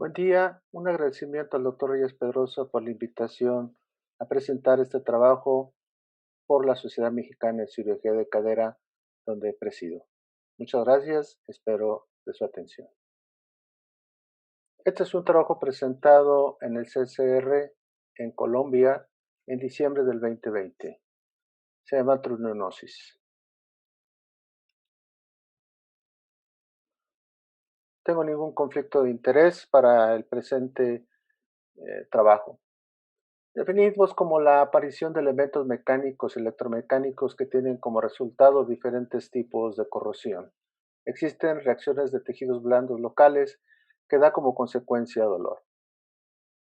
Buen día, un agradecimiento al doctor Reyes Pedroso por la invitación a presentar este trabajo por la Sociedad Mexicana de Cirugía de Cadera, donde presido. Muchas gracias, espero de su atención. Este es un trabajo presentado en el CCR en Colombia en diciembre del 2020. Se llama trunionosis. No tengo ningún conflicto de interés para el presente trabajo. Definimos como la aparición de elementos mecánicos y electromecánicos que tienen como resultado diferentes tipos de corrosión. Existen reacciones de tejidos blandos locales que da como consecuencia dolor.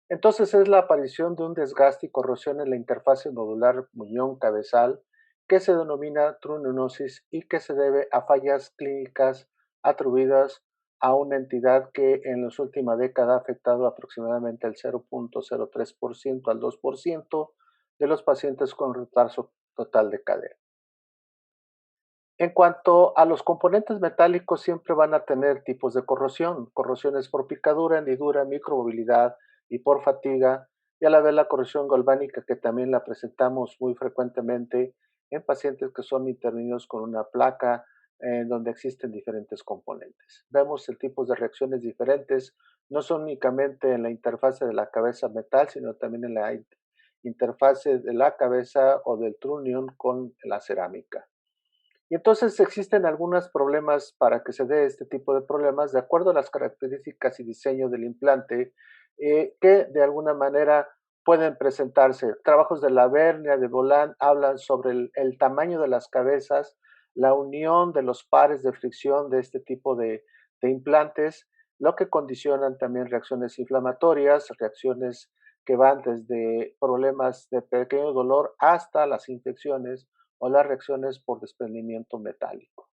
Entonces es la aparición de un desgaste y corrosión en la interfase nodular muñón-cabezal que se denomina trunionosis y que se debe a fallas clínicas atribuidas a una entidad que en la última década ha afectado aproximadamente el 0.03% al 2% de los pacientes con retraso total de cadera. En cuanto a los componentes metálicos, siempre van a tener tipos de corrosión. Corrosiones por picadura, hendidura, micromovilidad y por fatiga, y a la vez la corrosión galvánica, que también la presentamos muy frecuentemente en pacientes que son intervenidos con una placa donde existen diferentes componentes. Vemos el tipo de reacciones diferentes, no son únicamente en la interfase de la cabeza metal, sino también en la interfase de la cabeza o del trunion con la cerámica. Y entonces existen algunos problemas para que se dé este tipo de problemas de acuerdo a las características y diseño del implante que de alguna manera pueden presentarse. Trabajos de Lavernia, de Boland, hablan sobre el tamaño de las cabezas, la unión de los pares de fricción de este tipo de implantes, lo que condicionan también reacciones inflamatorias, reacciones que van desde problemas de pequeño dolor hasta las infecciones o las reacciones por desprendimiento metálico.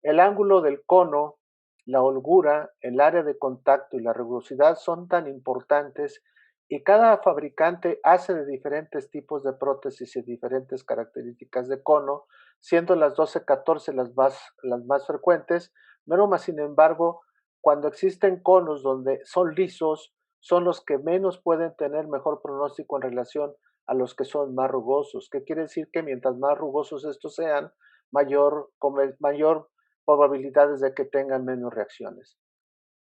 El ángulo del cono, la holgura, el área de contacto y la rugosidad son tan importantes y cada fabricante hace de diferentes tipos de prótesis y diferentes características de cono, siendo las 12-14 las más frecuentes, pero más sin embargo, cuando existen conos donde son lisos, son los que menos pueden tener mejor pronóstico en relación a los que son más rugosos. ¿Qué quiere decir? Que mientras más rugosos estos sean, mayor probabilidades de que tengan menos reacciones.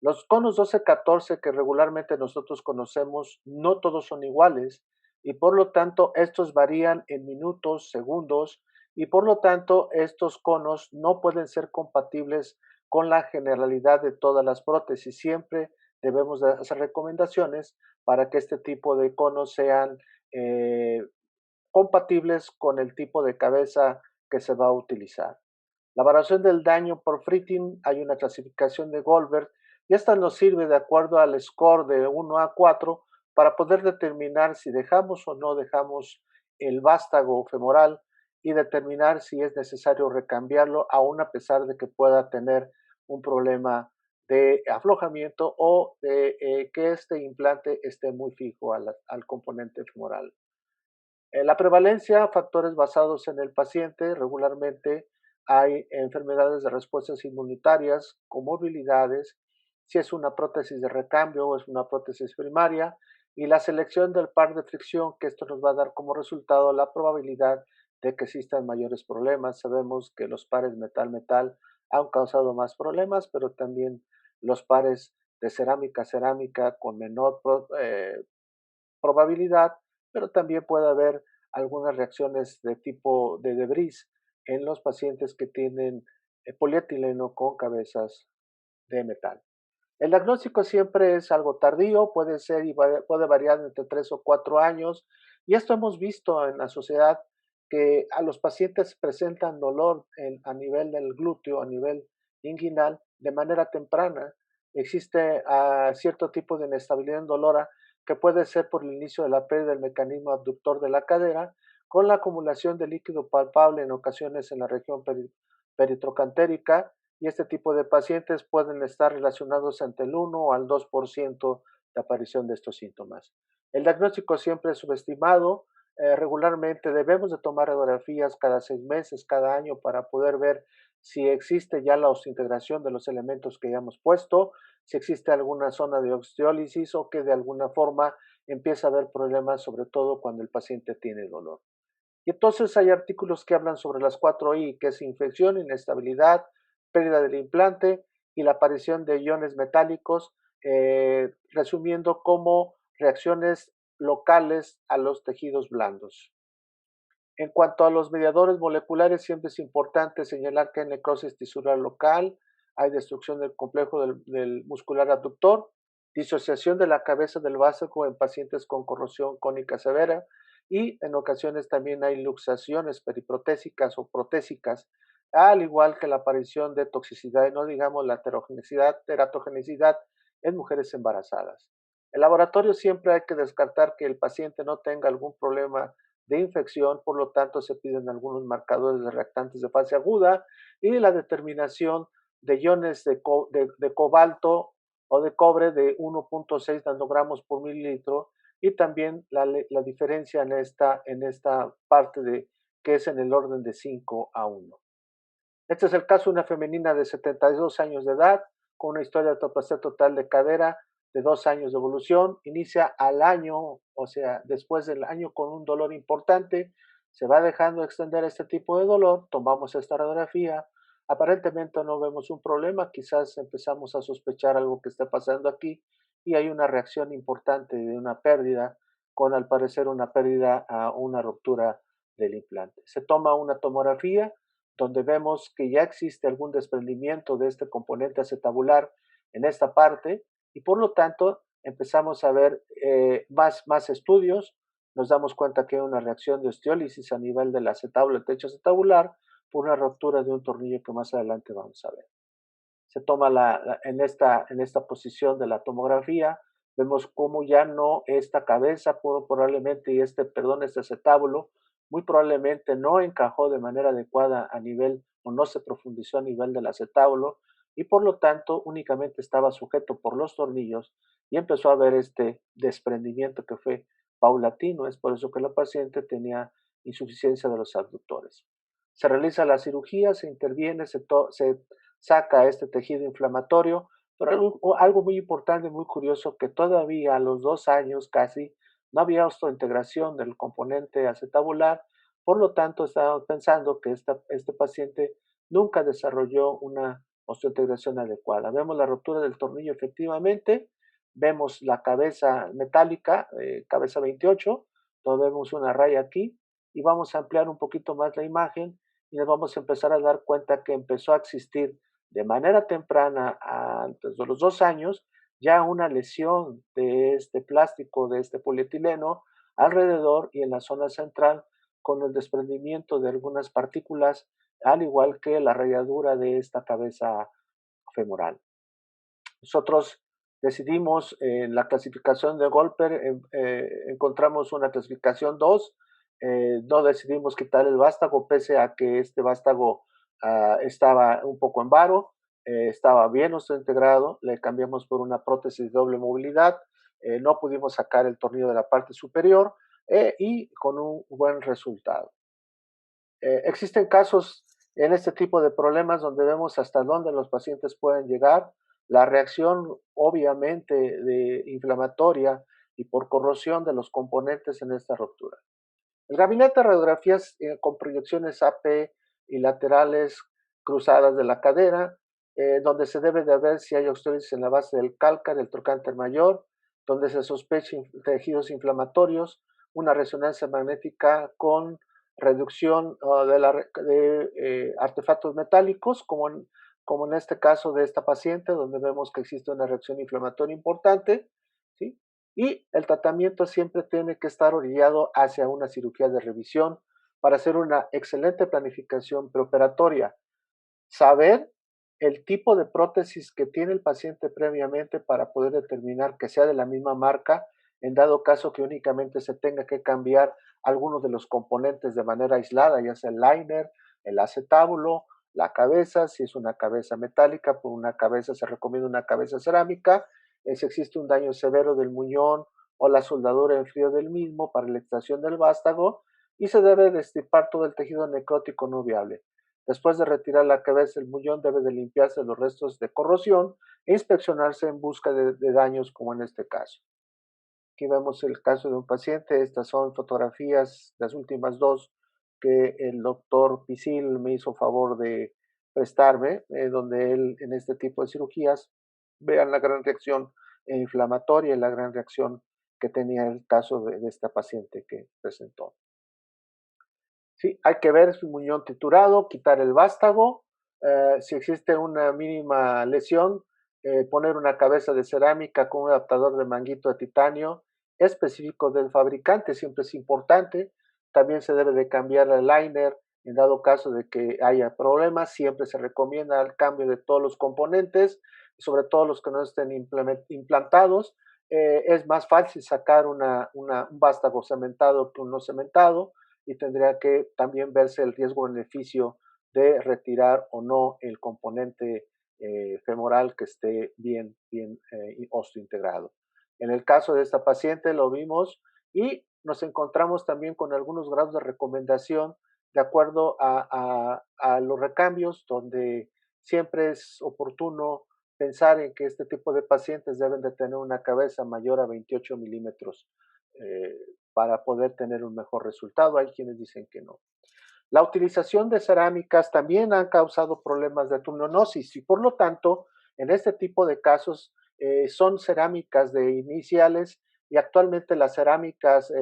Los conos 12-14 que regularmente nosotros conocemos, no todos son iguales y por lo tanto estos varían en minutos, segundos y por lo tanto estos conos no pueden ser compatibles con la generalidad de todas las prótesis. Siempre debemos de hacer recomendaciones para que este tipo de conos sean eh, compatibles con el tipo de cabeza que se va a utilizar. La valoración del daño por fritting, hay una clasificación de Goldberg y esta nos sirve de acuerdo al score de 1 a 4 para poder determinar si dejamos o no dejamos el vástago femoral y determinar si es necesario recambiarlo aún a pesar de que pueda tener un problema de aflojamiento o de que este implante esté muy fijo al componente femoral. La prevalencia, factores basados en el paciente, regularmente hay enfermedades de respuestas inmunitarias, comorbilidades, si es una prótesis de recambio o es una prótesis primaria, y la selección del par de fricción, que esto nos va a dar como resultado la probabilidad de que existan mayores problemas. Sabemos que los pares metal-metal han causado más problemas, pero también los pares de cerámica-cerámica con menor probabilidad, pero también puede haber algunas reacciones de tipo de debris en los pacientes que tienen polietileno con cabezas de metal. El diagnóstico siempre es algo tardío, puede ser y puede variar entre 3 o 4 años, y esto hemos visto en la sociedad que a los pacientes presentan dolor a nivel del glúteo, a nivel inguinal, de manera temprana. Existe cierto tipo de inestabilidad indolora que puede ser por el inicio de la pérdida del mecanismo abductor de la cadera, con la acumulación de líquido palpable en ocasiones en la región peritrocantérica, y este tipo de pacientes pueden estar relacionados entre el 1 al 2% de aparición de estos síntomas. El diagnóstico siempre es subestimado. Regularmente debemos de tomar radiografías cada 6 meses, cada año, para poder ver si existe ya la osteointegración de los elementos que ya hemos puesto, si existe alguna zona de osteólisis o que de alguna forma empieza a haber problemas, sobre todo cuando el paciente tiene dolor. Y entonces hay artículos que hablan sobre las 4I, que es infección, inestabilidad, pérdida del implante y la aparición de iones metálicos, resumiendo como reacciones locales a los tejidos blandos. En cuanto a los mediadores moleculares, siempre es importante señalar que hay necrosis tisular local, hay destrucción del complejo del muscular abductor, disociación de la cabeza del vástago en pacientes con corrosión cónica severa y en ocasiones también hay luxaciones periprotésicas o protésicas, al igual que la aparición de toxicidad y no digamos la teratogenicidad en mujeres embarazadas. El laboratorio siempre hay que descartar que el paciente no tenga algún problema de infección, por lo tanto se piden algunos marcadores de reactantes de fase aguda y la determinación de iones de cobalto o de cobre de 1.6 nanogramos por mililitro y también la diferencia en esta parte de que es en el orden de 5 a 1. Este es el caso de una femenina de 72 años de edad con una historia de atoplasia total de cadera de 2 años de evolución, inicia al año, o sea, después del año con un dolor importante, se va dejando extender este tipo de dolor, tomamos esta radiografía, aparentemente no vemos un problema, quizás empezamos a sospechar algo que está pasando aquí y hay una reacción importante de una pérdida, con al parecer una pérdida a una ruptura del implante. Se toma una tomografía donde vemos que ya existe algún desprendimiento de este componente acetabular en esta parte y por lo tanto empezamos a ver más estudios, nos damos cuenta que hay una reacción de osteólisis a nivel del acetábulo, el techo acetabular, por una ruptura de un tornillo que más adelante vamos a ver. Se toma en esta posición de la tomografía, vemos cómo ya no esta cabeza, probablemente, y este acetábulo, muy probablemente no encajó de manera adecuada a nivel o no se profundizó a nivel del acetábulo y por lo tanto únicamente estaba sujeto por los tornillos y empezó a haber este desprendimiento que fue paulatino. Es por eso que la paciente tenía insuficiencia de los abductores. Se realiza la cirugía, se interviene, se saca este tejido inflamatorio, pero algo muy importante, muy curioso, que todavía a los 2 años casi no había osteointegración del componente acetabular, por lo tanto estábamos pensando que este paciente nunca desarrolló una osteointegración adecuada. Vemos la ruptura del tornillo efectivamente, vemos la cabeza metálica, cabeza 28, donde vemos una raya aquí, y vamos a ampliar un poquito más la imagen y nos vamos a empezar a dar cuenta que empezó a existir de manera temprana, antes de los 2 años, ya una lesión de este plástico, de este polietileno, alrededor y en la zona central, con el desprendimiento de algunas partículas, al igual que la rayadura de esta cabeza femoral. Nosotros decidimos en la clasificación de Goldberg, encontramos una clasificación 2, no decidimos quitar el vástago, pese a que este vástago estaba un poco en varo, estaba bien integrado, le cambiamos por una prótesis de doble movilidad, no pudimos sacar el tornillo de la parte superior y con un buen resultado. Existen casos en este tipo de problemas donde vemos hasta dónde los pacientes pueden llegar. La reacción obviamente de inflamatoria y por corrosión de los componentes en esta ruptura. El gabinete de radiografías con proyecciones AP y laterales cruzadas de la cadera, donde se debe de ver si hay osteosis en la base del calcar, del trocánter mayor, donde se sospecha tejidos inflamatorios, una resonancia magnética con reducción de artefactos metálicos, como en este caso de esta paciente, donde vemos que existe una reacción inflamatoria importante, ¿sí? Y el tratamiento siempre tiene que estar orillado hacia una cirugía de revisión para hacer una excelente planificación preoperatoria. Saber el tipo de prótesis que tiene el paciente previamente para poder determinar que sea de la misma marca, en dado caso que únicamente se tenga que cambiar algunos de los componentes de manera aislada, ya sea el liner, el acetábulo, la cabeza, si es una cabeza metálica, por una cabeza se recomienda una cabeza cerámica, si existe un daño severo del muñón o la soldadura en frío del mismo para la extracción del vástago, y se debe destripar todo el tejido necrótico no viable. Después de retirar la cabeza del muñón debe de limpiarse los restos de corrosión e inspeccionarse en busca de daños como en este caso. Aquí vemos el caso de un paciente, estas son fotografías, las últimas dos que el doctor Pisil me hizo favor de prestarme, donde él en este tipo de cirugías vean la gran reacción inflamatoria y la gran reacción que tenía el caso de esta paciente que presentó. Sí, hay que ver su muñón triturado, quitar el vástago, si existe una mínima lesión, poner una cabeza de cerámica con un adaptador de manguito de titanio específico del fabricante, siempre es importante. También se debe de cambiar el liner en dado caso de que haya problemas, siempre se recomienda el cambio de todos los componentes, sobre todo los que no estén implantados. Es más fácil sacar un vástago cementado que un no cementado y tendría que también verse el riesgo-beneficio de retirar o no el componente femoral que esté bien osteointegrado. En el caso de esta paciente lo vimos y nos encontramos también con algunos grados de recomendación de acuerdo a los recambios, donde siempre es oportuno pensar en que este tipo de pacientes deben de tener una cabeza mayor a 28 milímetros eh, para poder tener un mejor resultado. Hay quienes dicen que no. La utilización de cerámicas también han causado problemas de tumenosis y por lo tanto, en este tipo de casos son cerámicas de iniciales y actualmente las cerámicas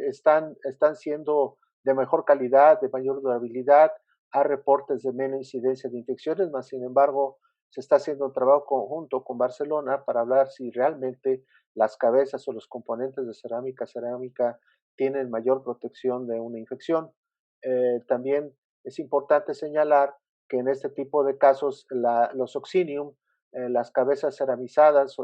están siendo de mejor calidad, de mayor durabilidad, hay reportes de menos incidencia de infecciones, más sin embargo se está haciendo un trabajo conjunto con Barcelona para hablar si realmente las cabezas o los componentes de cerámica tienen mayor protección de una infección. También es importante señalar que en este tipo de casos los oxinium, las cabezas ceramizadas,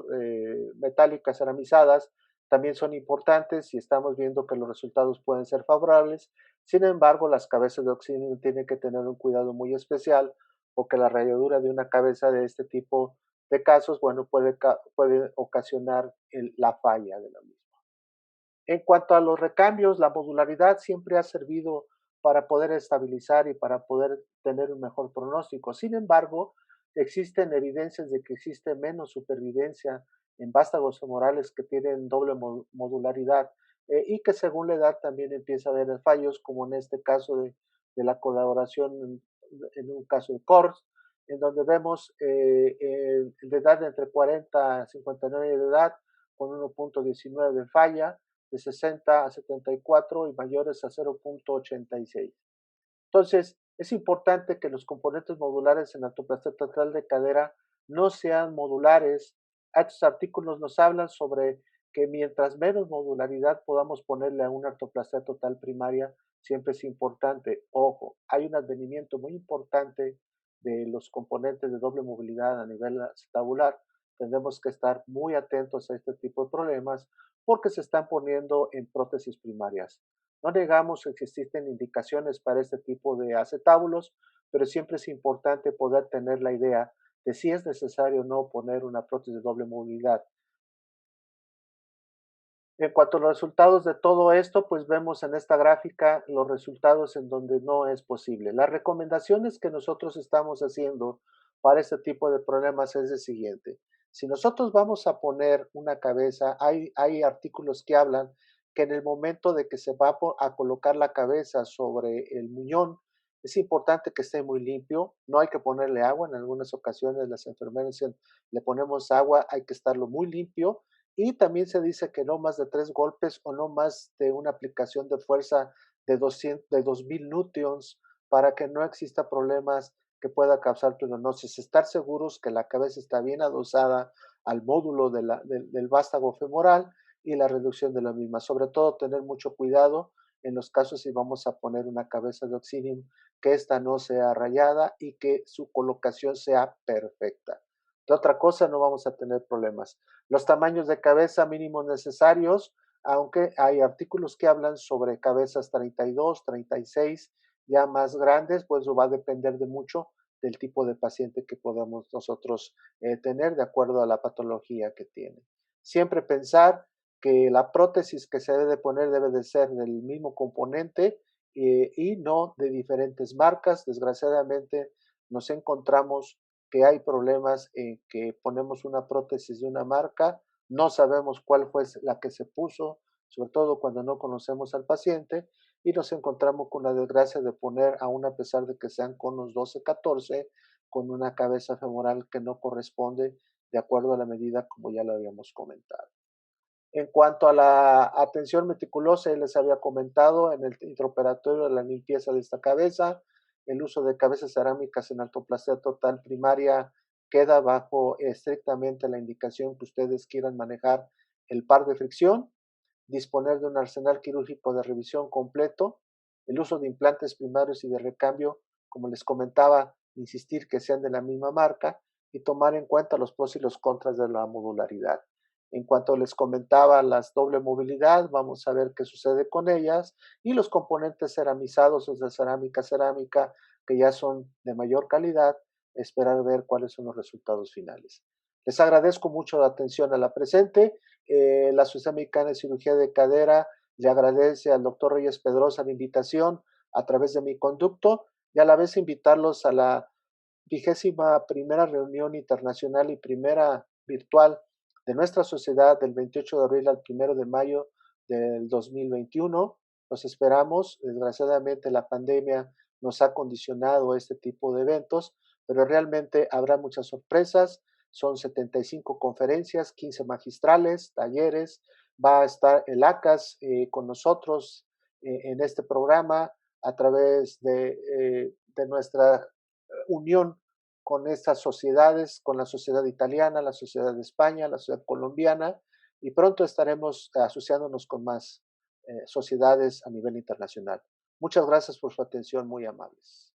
metálicas ceramizadas, también son importantes y estamos viendo que los resultados pueden ser favorables. Sin embargo, las cabezas de oxinium tienen que tener un cuidado muy especial porque la rayadura de una cabeza de este tipo de casos, bueno, puede ocasionar la falla de la misma. En cuanto a los recambios, la modularidad siempre ha servido para poder estabilizar y para poder tener un mejor pronóstico. Sin embargo, existen evidencias de que existe menos supervivencia en vástagos femorales que tienen doble modularidad y que según la edad también empieza a haber fallos, como en este caso de la colaboración en un caso de CORS, en donde vemos de edad de entre 40 a 59 de edad con 1.19 de falla, de 60 a 74 y mayores a 0.86. Entonces, es importante que los componentes modulares en artroplastia total de cadera no sean modulares. Estos artículos nos hablan sobre que mientras menos modularidad podamos ponerle a una artroplastia total primaria, siempre es importante. Ojo, hay un advenimiento muy importante de los componentes de doble movilidad a nivel acetabular. Tendremos que estar muy atentos a este tipo de problemas porque se están poniendo en prótesis primarias. No negamos que existen indicaciones para este tipo de acetábulos, pero siempre es importante poder tener la idea de si es necesario o no poner una prótesis de doble movilidad. En cuanto a los resultados de todo esto, pues vemos en esta gráfica los resultados en donde no es posible. Las recomendaciones que nosotros estamos haciendo para este tipo de problemas es el siguiente. Si nosotros vamos a poner una cabeza, hay artículos que hablan que en el momento de que se va a colocar la cabeza sobre el muñón, es importante que esté muy limpio, no hay que ponerle agua, en algunas ocasiones las enfermeras dicen, le ponemos agua, hay que estarlo muy limpio y también se dice que no más de 3 golpes o no más de una aplicación de fuerza de 2000 newtons para que no exista problemas que pueda causar tendinosis. Estar seguros que la cabeza está bien adosada al módulo del vástago femoral y la reducción de la misma. Sobre todo tener mucho cuidado en los casos si vamos a poner una cabeza de oxinium, que esta no sea rayada y que su colocación sea perfecta. De otra cosa no vamos a tener problemas. Los tamaños de cabeza mínimos necesarios, aunque hay artículos que hablan sobre cabezas 32, 36, ya más grandes, pues eso va a depender de mucho del tipo de paciente que podamos nosotros tener de acuerdo a la patología que tiene. Siempre pensar que la prótesis que se debe poner debe de ser del mismo componente y no de diferentes marcas. Desgraciadamente nos encontramos que hay problemas en que ponemos una prótesis de una marca, no sabemos cuál fue la que se puso, sobre todo cuando no conocemos al paciente, y nos encontramos con la desgracia de poner, aún a pesar de que sean conos 12-14, con una cabeza femoral que no corresponde de acuerdo a la medida como ya lo habíamos comentado. En cuanto a la atención meticulosa, ya les había comentado en el intraoperatorio la limpieza de esta cabeza, el uso de cabezas cerámicas en artroplastia total primaria queda bajo estrictamente la indicación que ustedes quieran manejar el par de fricción, disponer de un arsenal quirúrgico de revisión completo, el uso de implantes primarios y de recambio, como les comentaba, insistir que sean de la misma marca y tomar en cuenta los pros y los contras de la modularidad. En cuanto les comentaba las doble movilidad, vamos a ver qué sucede con ellas y los componentes ceramizados o de cerámica, que ya son de mayor calidad, esperar ver cuáles son los resultados finales. Les agradezco mucho la atención a la presente. La Sociedad Mexicana de Cirugía de Cadera le agradece al doctor Reyes Pedrosa la invitación a través de mi conducto y a la vez invitarlos a la 21ª reunión internacional y primera virtual de nuestra sociedad del 28 de abril al 1 de mayo del 2021. Los esperamos. Desgraciadamente la pandemia nos ha condicionado a este tipo de eventos, pero realmente habrá muchas sorpresas. Son 75 conferencias, 15 magistrales, talleres. Va a estar el ACAS con nosotros en este programa a través de nuestra unión con estas sociedades, con la sociedad italiana, la sociedad de España, la sociedad colombiana, y pronto estaremos asociándonos con más sociedades a nivel internacional. Muchas gracias por su atención, muy amables.